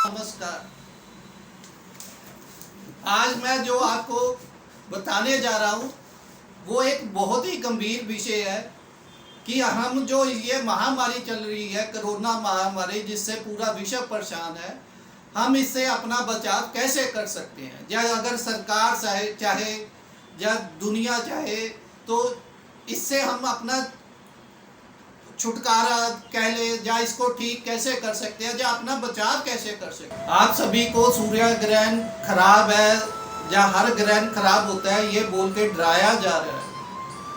नमस्कार। आज मैं जो आपको बताने जा रहा हूँ वो एक बहुत ही गंभीर विषय है कि हम जो ये महामारी चल रही है, कोरोना महामारी, जिससे पूरा विश्व परेशान है, हम इससे अपना बचाव कैसे कर सकते हैं। या अगर सरकार चाहे या दुनिया चाहे तो इससे हम अपना छुटकारा कह ले या इसको ठीक कैसे कर सकते हैं, या अपना बचाव कैसे कर सकते हैं। आप सभी को सूर्य ग्रहण खराब है या हर ग्रहण खराब होता है ये बोल के डराया जा रहा है,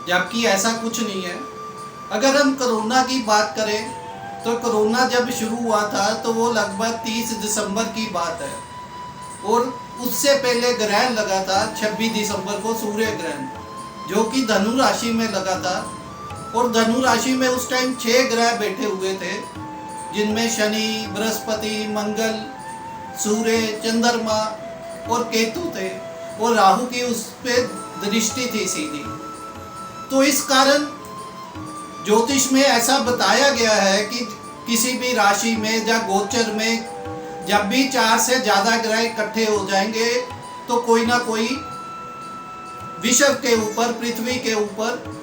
जबकि ऐसा कुछ नहीं है। अगर हम कोरोना की बात करें तो कोरोना जब शुरू हुआ था तो वो लगभग 30 दिसंबर की बात है, और उससे पहले ग्रहण लगा था 26 दिसंबर को सूर्य ग्रहण, जो कि धनु राशि में लगा था। और धनु राशि में उस टाइम 6 ग्रह बैठे हुए थे, जिनमें शनि, बृहस्पति, मंगल, सूर्य, चंद्रमा और केतु थे, और राहु की उस पे दृष्टि थी सीधी। तो इस कारण ज्योतिष में ऐसा बताया गया है कि किसी भी राशि में या गोचर में जब भी 4 से ज़्यादा ग्रह इकट्ठे हो जाएंगे तो कोई ना कोई विश्व के ऊपर, पृथ्वी के ऊपर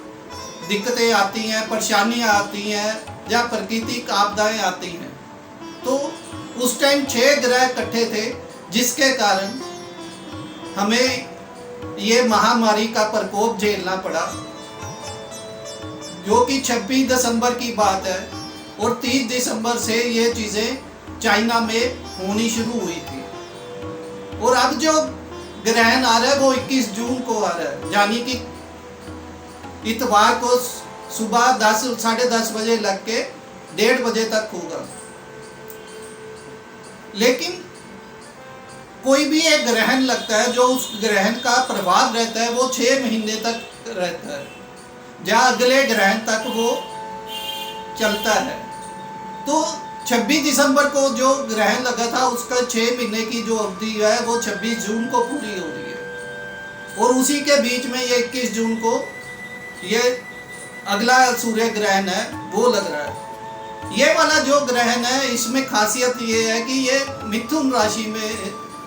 दिक्कतें आती हैं, परेशानियां आती हैं या प्राकृतिक आपदाएं आती हैं। तो उस टाइम 6 ग्रह इकट्ठे थे, जिसके कारण हमें ये महामारी का प्रकोप झेलना पड़ा, जो कि 26 दिसंबर की बात है। और 30 दिसंबर से ये चीज़ें चाइना में होनी शुरू हुई थी। और अब जो ग्रहण आ रहा है वो 21 जून को आ रहा है, यानी कि इतवार को सुबह 10 साढ़े 10 बजे लग के 1:30 बजे तक होगा। लेकिन कोई भी एक ग्रहण लगता है, जो उस ग्रहण का प्रभाव रहता है वो 6 महीने तक रहता है, या अगले ग्रहण तक वो चलता है। तो 26 दिसंबर को जो ग्रहण लगा था उसका 6 महीने की जो अवधि है वो 26 जून को पूरी हो रही है, और उसी के बीच में ये 21 जून को ये अगला सूर्य ग्रहण है वो लग रहा है। ये वाला जो ग्रहण है इसमें खासियत ये है कि ये मिथुन राशि में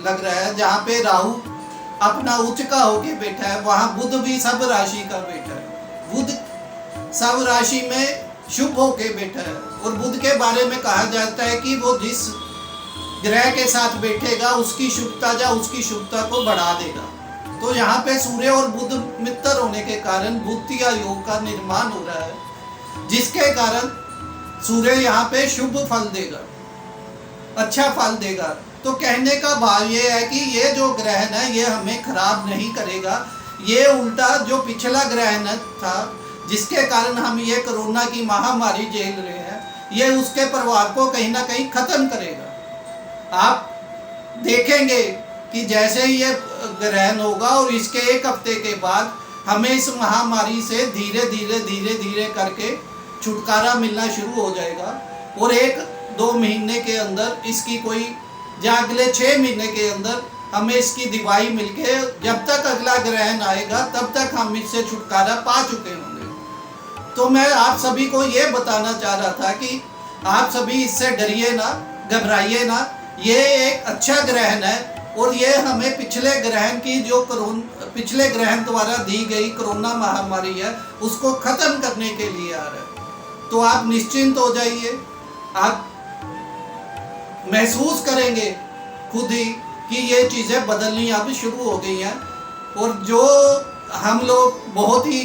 लग रहा है, जहाँ पे राहु अपना उच्च का होके बैठा है, वहाँ बुध भी सब राशि का बैठा है। बुध सब राशि में शुभ होके बैठा है, और बुध के बारे में कहा जाता है कि वो जिस ग्रह के साथ बैठेगा उसकी शुभता या उसकी शुभता को बढ़ा देगा। तो यहाँ पे सूर्य और बुध मित्र होने के कारण बुद्धिया योग का निर्माण हो रहा है, जिसके कारण सूर्य यहाँ पे शुभ फल देगा, अच्छा फल देगा। तो कहने का भाव ये है कि ये जो ग्रहण है ये हमें खराब नहीं करेगा, ये उल्टा जो पिछला ग्रहण था जिसके कारण हम ये कोरोना की महामारी झेल रहे हैं, ये उसके प्रभाव को कहीं ना कहीं खत्म करेगा। आप देखेंगे कि जैसे ही ये ग्रहण होगा और इसके 1 हफ्ते के बाद हमें इस महामारी से धीरे धीरे करके छुटकारा मिलना शुरू हो जाएगा, और 1-2 महीने के अंदर इसकी कोई, या अगले 6 महीने के अंदर हमें इसकी दवाई मिलके जब तक अगला ग्रहण आएगा तब तक हम इससे छुटकारा पा चुके होंगे। तो मैं आप सभी को ये बताना चाह रहा था कि आप सभी इससे डरिए ना, घबराइए ना। ये एक अच्छा ग्रहण है, और ये हमें पिछले ग्रहण की जो पिछले ग्रहण द्वारा दी गई कोरोना महामारी है उसको खत्म करने के लिए आ रहा है। तो आप निश्चिंत हो जाइए, आप महसूस करेंगे खुद ही कि ये चीज़ें बदलनी अब शुरू हो गई हैं। और जो हम लोग बहुत ही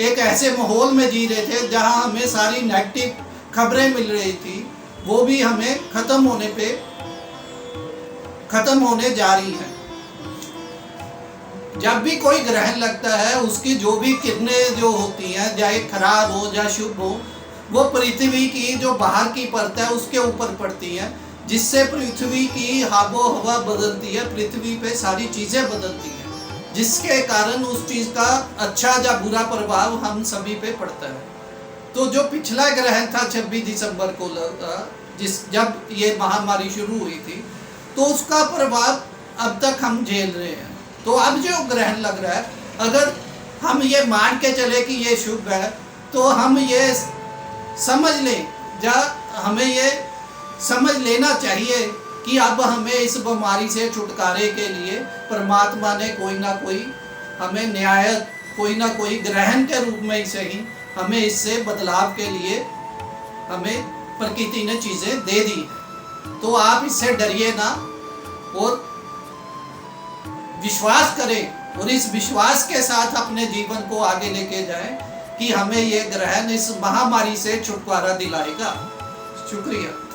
एक ऐसे माहौल में जी रहे थे जहां हमें सारी नेगेटिव खबरें मिल रही थी, वो भी हमें खत्म होने जा रही है। जब भी कोई ग्रहण लगता है उसकी जो भी किरणें जो होती हैं, चाहे खराब हो या शुभ हो, वो पृथ्वी की जो बाहर की परत है उसके ऊपर पड़ती हैं, जिससे पृथ्वी की आबो हवा बदलती है, पृथ्वी पे सारी चीज़ें बदलती हैं, जिसके कारण उस चीज़ का अच्छा या बुरा प्रभाव हम सभी पे पड़ता है। तो जो पिछला ग्रहण था 26 दिसंबर को लगा, जब ये महामारी शुरू हुई थी, तो उसका प्रभाव अब तक हम झेल रहे हैं। तो अब जो ग्रहण लग रहा है, अगर हम ये मान के चले कि ये शुभ है, तो हम ये समझ लें, या हमें ये समझ लेना चाहिए कि अब हमें इस बीमारी से छुटकारे के लिए परमात्मा ने कोई ना कोई हमें न्याय, कोई ना कोई ग्रहण के रूप में ही सही हमें इससे बदलाव के लिए हमें प्रकृति ने चीजें दे दी। तो आप इससे डरिए ना और विश्वास करें और इस विश्वास के साथ अपने जीवन को आगे लेके जाएं कि हमें ये ग्रहण इस महामारी से छुटकारा दिलाएगा। शुक्रिया।